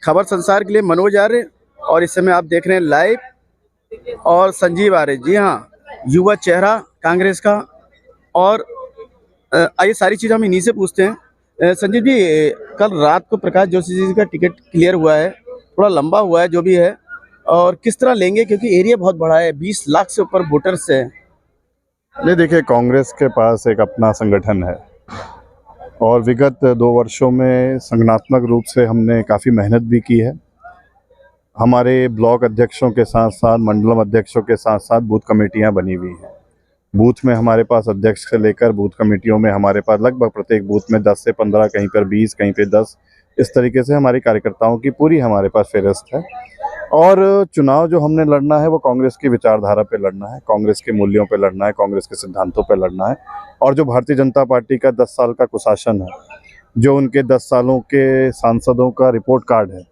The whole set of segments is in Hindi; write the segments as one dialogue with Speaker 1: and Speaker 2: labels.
Speaker 1: खबर संसार के लिए मनोज आर्य, और इस समय आप देख रहे हैं लाइव और संजीव आर्य। जी हाँ, युवा चेहरा कांग्रेस का। और आइए सारी चीज़ हम इन्हीं से पूछते हैं। संजीव जी, कल रात को प्रकाश जोशी जी का टिकट क्लियर हुआ है, थोड़ा लंबा हुआ है जो भी है, और किस तरह लेंगे, क्योंकि एरिया बहुत बड़ा है, 20 लाख से ऊपर वोटर्स है।
Speaker 2: नहीं, देखिए, कांग्रेस के पास एक अपना संगठन है और विगत 2 वर्षों में संगठनात्मक रूप से हमने काफ़ी मेहनत भी की है। हमारे ब्लॉक अध्यक्षों के साथ साथ मंडलम अध्यक्षों के साथ साथ बूथ कमेटियां बनी हुई हैं। बूथ में हमारे पास अध्यक्ष से लेकर बूथ कमेटियों में हमारे पास लगभग प्रत्येक बूथ में 10 से 15, कहीं पर 20, कहीं पे 10, इस तरीके से हमारी कार्यकर्ताओं की पूरी हमारे पास फेहरिस्त है। और चुनाव जो हमने लड़ना है वो कांग्रेस की विचारधारा पे लड़ना है, कांग्रेस के मूल्यों पे लड़ना है, कांग्रेस के सिद्धांतों पे लड़ना है। और जो भारतीय जनता पार्टी का 10 साल का कुशासन है, जो उनके 10 सालों के सांसदों का रिपोर्ट कार्ड है,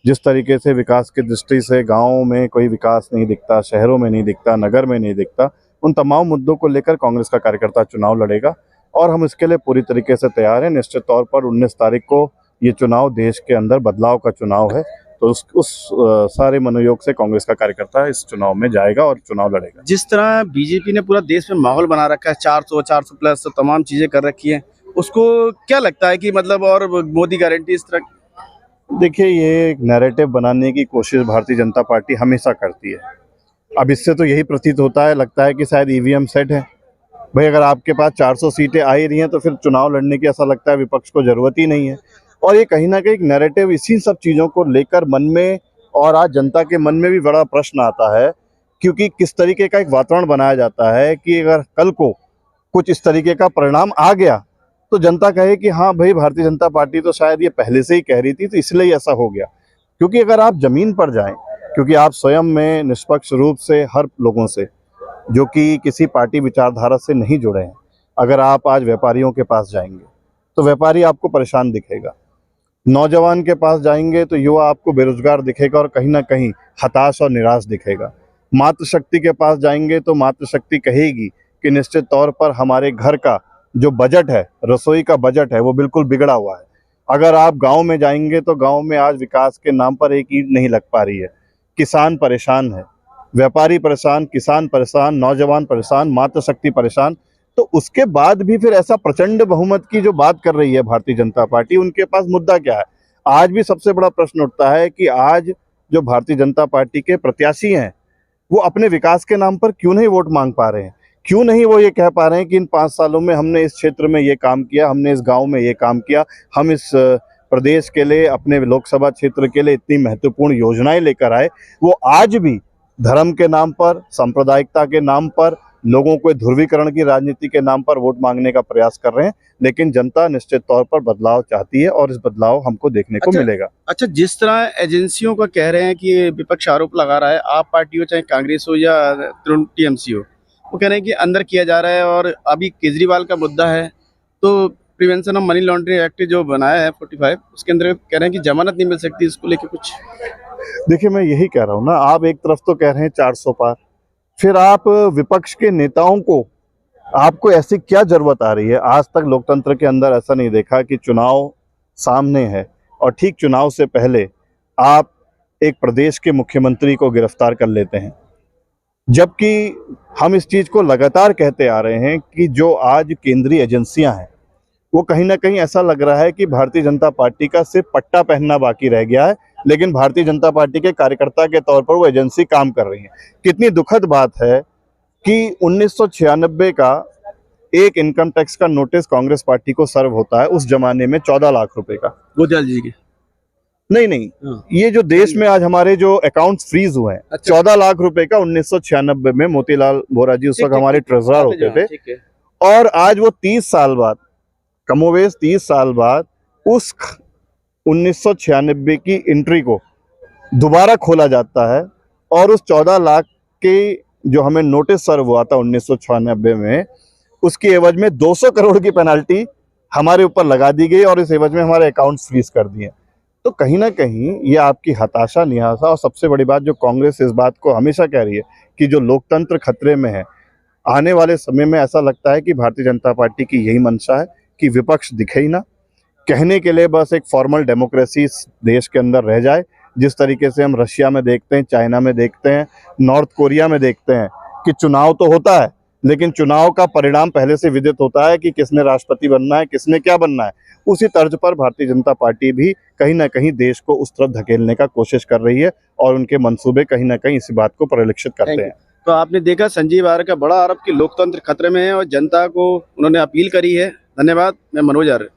Speaker 2: जिस तरीके से विकास की दृष्टि से गाँव में कोई विकास नहीं दिखता, शहरों में नहीं दिखता, नगर में नहीं दिखता, उन तमाम मुद्दों को लेकर कांग्रेस का कार्यकर्ता चुनाव लड़ेगा और हम इसके लिए पूरी तरीके से तैयार हैं। निश्चित तौर पर 19 तारीख को ये चुनाव देश के अंदर बदलाव का चुनाव है, तो उस सारे मनोयोग से कांग्रेस का कार्यकर्ता इस चुनाव में जाएगा और चुनाव लड़ेगा।
Speaker 1: जिस तरह बीजेपी ने पूरा देश में माहौल बना रखा है, 400 प्लस तमाम चीजें कर रखी हैं, उसको क्या लगता है कि मतलब, और मोदी गारंटी इस तरह?
Speaker 2: देखिए, ये एक नैरेटिव बनाने की कोशिश भारतीय जनता पार्टी हमेशा करती है। अब इससे तो यही प्रतीत होता है, लगता है कि शायद ईवीएम सेट है। भाई, अगर आपके पास 400 सीटें आ ही रही हैं तो फिर चुनाव लड़ने की ऐसा लगता है विपक्ष को ज़रूरत ही नहीं है। और ये कहीं ना कहीं एक नैरेटिव इसी सब चीज़ों को लेकर मन में, और आज जनता के मन में भी बड़ा प्रश्न आता है, क्योंकि किस तरीके का एक वातावरण बनाया जाता है कि अगर कल को कुछ इस तरीके का परिणाम आ गया तो जनता कहे कि हाँ भाई, भारतीय जनता पार्टी तो शायद ये पहले से ही कह रही थी, तो इसलिए ही ऐसा हो गया। क्योंकि अगर आप ज़मीन पर जाएं, क्योंकि आप स्वयं में निष्पक्ष रूप से हर लोगों से जो कि किसी पार्टी विचारधारा से नहीं जुड़े हैं, अगर आप आज व्यापारियों के पास जाएंगे तो व्यापारी आपको परेशान दिखेगा, नौजवान के पास जाएंगे तो युवा आपको बेरोजगार दिखेगा और कहीं ना कहीं हताश और निराश दिखेगा, मातृशक्ति के पास जाएंगे तो मातृशक्ति कहेगी कि निश्चित तौर पर हमारे घर का जो बजट है, रसोई का बजट है, वो बिल्कुल बिगड़ा हुआ है। अगर आप गांव में जाएंगे तो गांव में आज विकास के नाम पर एक ईंट नहीं लग पा रही है, किसान परेशान है, व्यापारी परेशान, किसान परेशान, नौजवान परेशान, मातृशक्ति परेशान। तो उसके बाद भी फिर ऐसा प्रचंड बहुमत की जो बात कर रही है भारतीय जनता पार्टी, उनके पास मुद्दा क्या है? आज भी सबसे बड़ा प्रश्न उठता है कि आज जो भारतीय जनता पार्टी के प्रत्याशी हैं वो अपने विकास के नाम पर क्यों नहीं वोट मांग पा रहे हैं? क्यों नहीं वो ये कह पा रहे हैं कि इन 5 सालों में हमने इस क्षेत्र में ये काम किया, हमने इस गांव में ये काम किया, हम इस प्रदेश के लिए, अपने लोकसभा क्षेत्र के लिए इतनी महत्वपूर्ण योजनाएं लेकर आए। वो आज भी धर्म के नाम पर, सांप्रदायिकता के नाम पर, लोगों को ध्रुवीकरण की राजनीति के नाम पर वोट मांगने का प्रयास कर रहे हैं। लेकिन जनता निश्चित तौर पर बदलाव चाहती है और इस बदलाव हमको देखने को मिलेगा।
Speaker 1: अच्छा, जिस तरह एजेंसियों का कह रहे हैं कि विपक्ष आरोप लगा रहा है, आप पार्टी हो चाहे कांग्रेस हो या टीएमसी हो, वो कह रहे हैं कि अंदर किया जा रहा है, और अभी केजरीवाल का मुद्दा है तो prevention of money laundering act जो बनाया है 45, उसके अंदर कह रहे हैं कि जमानत नहीं मिल सकती, इसको लेके कुछ?
Speaker 2: देखिए, मैं यही कह रहा हूँ ना, आप एक तरफ तो कह रहे हैं 400 पार, फिर आप विपक्ष के नेताओं को, आपको ऐसी क्या जरूरत आ रही है? आज तक लोकतंत्र के अंदर ऐसा नहीं देखा कि चुनाव सामने है और ठीक चुनाव से पहले आप एक प्रदेश के मुख्यमंत्री को गिरफ्तार कर लेते हैं, जबकि हम इस चीज़ को लगातार कहते आ रहे हैं कि जो आज केंद्रीय एजेंसियां हैं वो कहीं ना कहीं ऐसा लग रहा है कि भारतीय जनता पार्टी का सिर्फ पट्टा पहनना बाकी रह गया है, लेकिन भारतीय जनता पार्टी के कार्यकर्ता के तौर पर वो एजेंसी काम कर रही है। कितनी दुखद बात है कि 1996 का एक इनकम टैक्स का नोटिस कांग्रेस पार्टी को सर्व होता है, उस जमाने में 14 लाख रुपए का।
Speaker 1: गोदयाल जी के?
Speaker 2: नहीं,
Speaker 1: हाँ।
Speaker 2: ये जो देश में आज हमारे जो अकाउंट्स फ्रीज हुए हैं,
Speaker 1: अच्छा।
Speaker 2: 14 लाख रुपए का 1996 में मोतीलाल वोरा जी उस वक्त हमारे ट्रेजरर होते थे। और आज वो 30 साल बाद, कमोवेश 30 साल बाद, उस 1996 की एंट्री को दोबारा खोला जाता है और उस 14 लाख के जो हमें नोटिस सर्व हुआ था 1996 में, उसकी एवज में 200 करोड़ की पेनल्टी हमारे ऊपर लगा दी गई और इस एवज में हमारे अकाउंट्स फ्रीज कर दिए। तो कहीं ना कहीं ये आपकी हताशा, निराशा, और सबसे बड़ी बात जो कांग्रेस इस बात को हमेशा कह रही है कि जो लोकतंत्र खतरे में है, आने वाले समय में ऐसा लगता है कि भारतीय जनता पार्टी की यही मंशा है कि विपक्ष दिखे ही ना, कहने के लिए बस एक फॉर्मल डेमोक्रेसी देश के अंदर रह जाए, जिस तरीके से हम रशिया में देखते हैं, चाइना में देखते हैं, नॉर्थ कोरिया में देखते हैं कि चुनाव तो होता है लेकिन चुनाव का परिणाम पहले से विदित होता है कि किसने राष्ट्रपति बनना है, किसने क्या बनना है। उसी तर्ज पर भारतीय जनता पार्टी भी कहीं ना कहीं देश को उस तरफ धकेलने का कोशिश कर रही है और उनके मंसूबे कहीं ना कहीं इसी बात को परिलक्षित करते हैं।
Speaker 1: तो आपने देखा संजीव आर्य का बड़ा आरोप कि लोकतंत्र खतरे में है और जनता को उन्होंने अपील करी है। धन्यवाद। मैं मनोज आर्य।